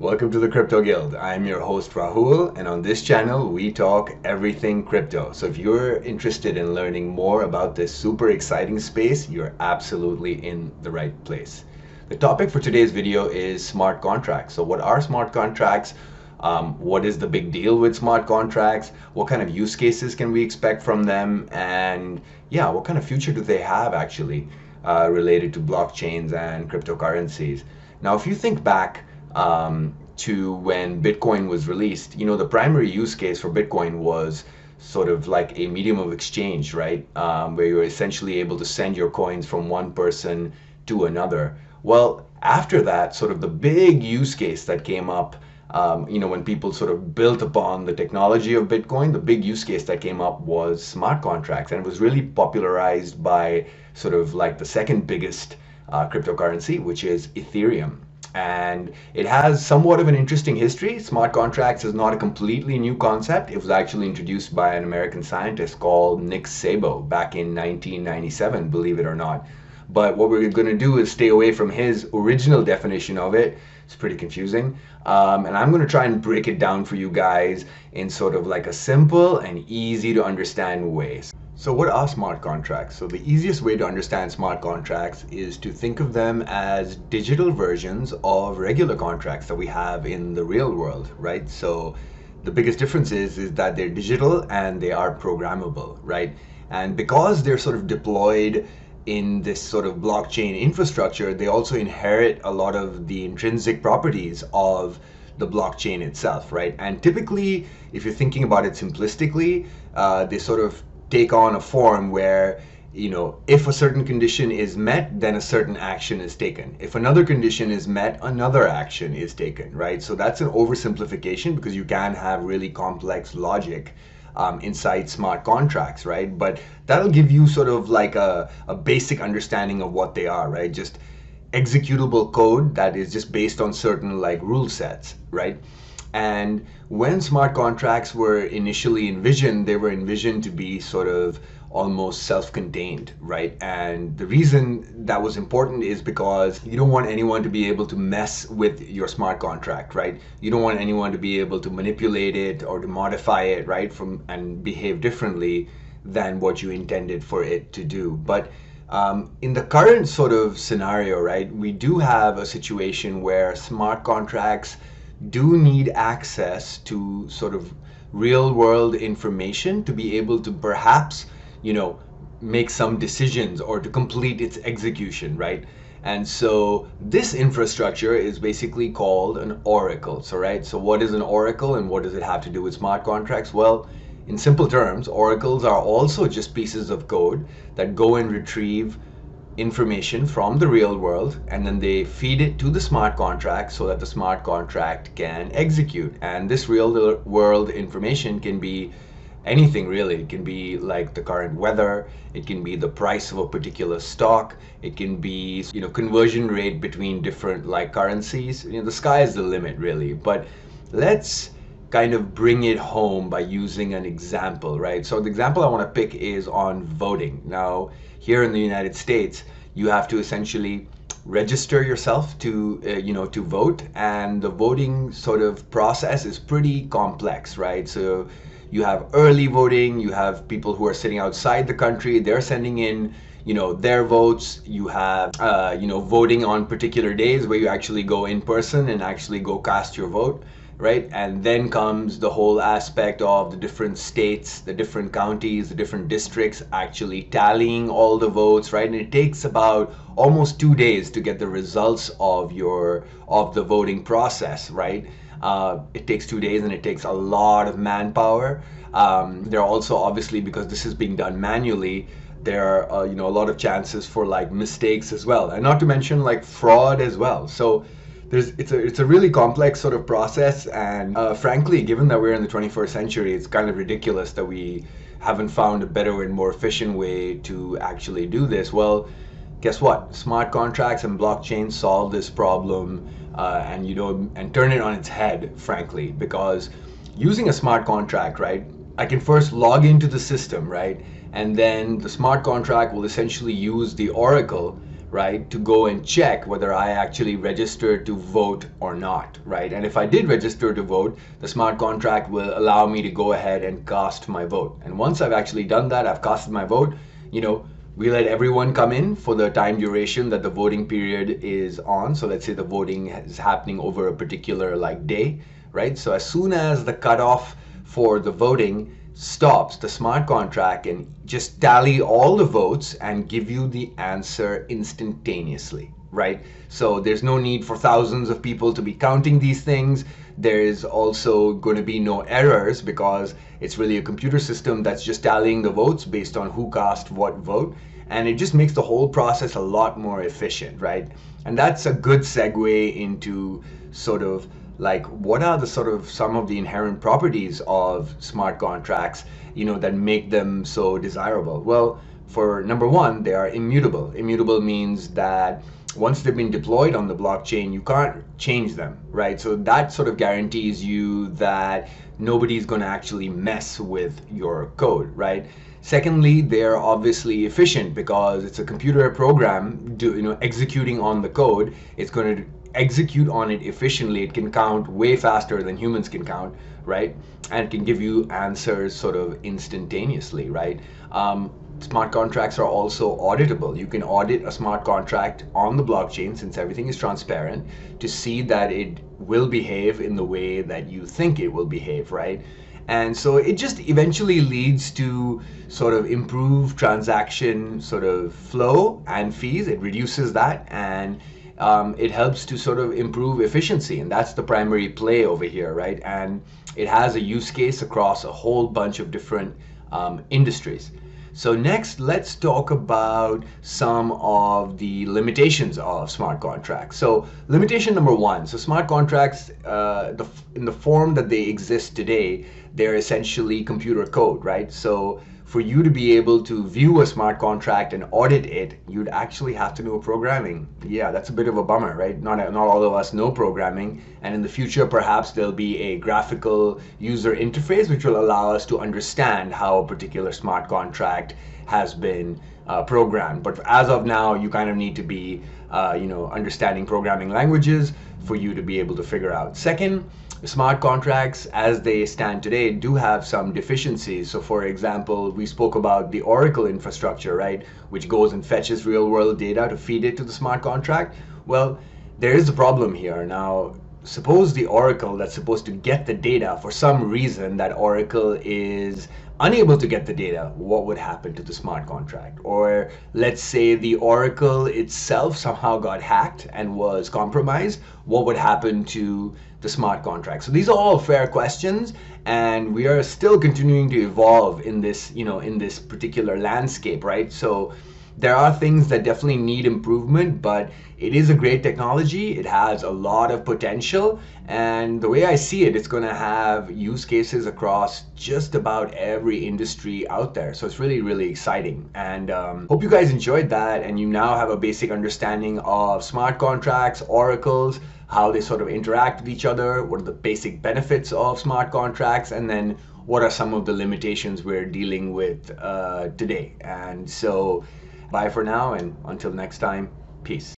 Welcome to the Crypto Guild. I'm your host Rahul, and on this channel we talk everything crypto. So if you're interested in learning more about this super exciting space, you're absolutely in the right place. The topic for today's video is smart contracts. So what are smart contracts? What is the big deal with smart contracts? What kind of use cases can we expect from them? And yeah, what kind of future do they have actually related to blockchains and cryptocurrencies? Now, if you think back to when Bitcoin was released, the primary use case for Bitcoin was sort of like a medium of exchange, right? Where you're essentially able to send your coins from one person to another. Well, after that, sort of the big use case that came up, when people sort of built upon the technology of Bitcoin, the big use case that came up was smart contracts, and it was really popularized by sort of like the second biggest cryptocurrency, which is Ethereum. And it has somewhat of an interesting history. Smart contracts is not a completely new concept. It was actually introduced by an American scientist called Nick Szabo back in 1997, believe it or not. But what we're going to do is stay away from his original definition of it. It's pretty confusing. And I'm going to try and break it down for you guys in sort of like a simple and easy to understand way. So what are smart contracts? So the easiest way to understand smart contracts is to think of them as digital versions of regular contracts that we have in the real world, right? So the biggest difference is that they're digital and they are programmable, right? And because they're sort of deployed in this sort of blockchain infrastructure, they also inherit a lot of the intrinsic properties of the blockchain itself, right? And typically, if you're thinking about it simplistically, they sort of take on a form where, if a certain condition is met, then a certain action is taken. If another condition is met, another action is taken, right? So that's an oversimplification because you can have really complex logic inside smart contracts, right? But that'll give you sort of like a basic understanding of what they are, right? Just executable code that is just based on certain like rule sets, right? And when smart contracts were initially envisioned, they were envisioned to be sort of almost self-contained, right? And the reason that was important is because you don't want anyone to be able to mess with your smart contract, right? You don't want anyone to be able to manipulate it or to modify it, right? And behave differently than what you intended for it to do. But in the current sort of scenario, right, we do have a situation where smart contracts do need access to sort of real world information to be able to perhaps, make some decisions or to complete its execution, right? And so this infrastructure is basically called an oracle. So, right, so what is an oracle and what does it have to do with smart contracts? Well, in simple terms, oracles are also just pieces of code that go and retrieve information from the real world, and then they feed it to the smart contract so that the smart contract can execute. And this real world information can be anything really. It can be like the current weather, it can be the price of a particular stock, it can be conversion rate between different like currencies. The sky is the limit really. But let's kind of bring it home by using an example, right? So the example I want to pick is on voting. Now, here in the United States, you have to essentially register yourself to, to vote, and the voting sort of process is pretty complex, right? So you have early voting, you have people who are sitting outside the country, they're sending in, their votes. You have, voting on particular days where you actually go in person and actually go cast your vote, right? And then comes the whole aspect of the different states, the different counties, the different districts actually tallying all the votes, right? And it takes about almost 2 days to get the results of the voting process, right? It takes 2 days and it takes a lot of manpower. There are also, obviously, because this is being done manually, there are a lot of chances for like mistakes as well, and not to mention like fraud as well. So it's a really complex sort of process, and frankly, given that we're in the 21st century, it's kind of ridiculous that we haven't found a better and more efficient way to actually do this. Well, guess what? Smart contracts and blockchain solve this problem, and turn it on its head, frankly, because using a smart contract, right, I can first log into the system, right, and then the smart contract will essentially use the oracle, right, to go and check whether I actually registered to vote or not, right? And if I did register to vote, the smart contract will allow me to go ahead and cast my vote. And once I've actually done that, I've casted my vote, we let everyone come in for the time duration that the voting period is on. So let's say the voting is happening over a particular day, right? So as soon as the cutoff for the voting stops, the smart contract can just tally all the votes and give you the answer instantaneously, right? So there's no need for thousands of people to be counting these things. There's also going to be no errors because it's really a computer system that's just tallying the votes based on who cast what vote. And it just makes the whole process a lot more efficient, right? And that's a good segue into sort of what are the some of the inherent properties of smart contracts, that make them so desirable? Well, for number one, they are immutable. Immutable means that once they've been deployed on the blockchain, you can't change them, right? So that sort of guarantees you that nobody's going to actually mess with your code, right? Secondly, they're obviously efficient because it's a computer program executing on the code. It's going to execute on it efficiently. It can count way faster than humans can count, right? And it can give you answers sort of instantaneously, right? Smart contracts are also auditable. You can audit a smart contract on the blockchain, since everything is transparent, to see that it will behave in the way that you think it will behave, right? And so it just eventually leads to sort of improved transaction sort of flow and fees. It reduces that, and it helps to sort of improve efficiency, and that's the primary play over here, right? And it has a use case across a whole bunch of different industries. So next, let's talk about some of the limitations of smart contracts. So limitation number one, so smart contracts, in the form that they exist today, they're essentially computer code, right? So for you to be able to view a smart contract and audit it, you'd actually have to know programming. Yeah, that's a bit of a bummer, right? Not all of us know programming, and in the future, perhaps there'll be a graphical user interface which will allow us to understand how a particular smart contract has been programmed. But as of now, you kind of need to be, understanding programming languages for you to be able to figure out. Second, smart contracts as they stand today do have some deficiencies. So for example, we spoke about the Oracle infrastructure, right, which goes and fetches real world data to feed it to the smart contract. Well, there is a problem here. Now, suppose the Oracle that's supposed to get the data, for some reason that Oracle is unable to get the data, what would happen to the smart contract? Or let's say the Oracle itself somehow got hacked and was compromised, what would happen to the smart contract? So these are all fair questions, and we are still continuing to evolve in this, in this particular landscape, right? So there are things that definitely need improvement, but it is a great technology. It has a lot of potential, and the way I see it, it's going to have use cases across just about every industry out there. So it's really, really exciting, and hope you guys enjoyed that, and you now have a basic understanding of smart contracts, oracles, how they sort of interact with each other, what are the basic benefits of smart contracts, and then what are some of the limitations we're dealing with today. And so bye for now, and until next time, peace.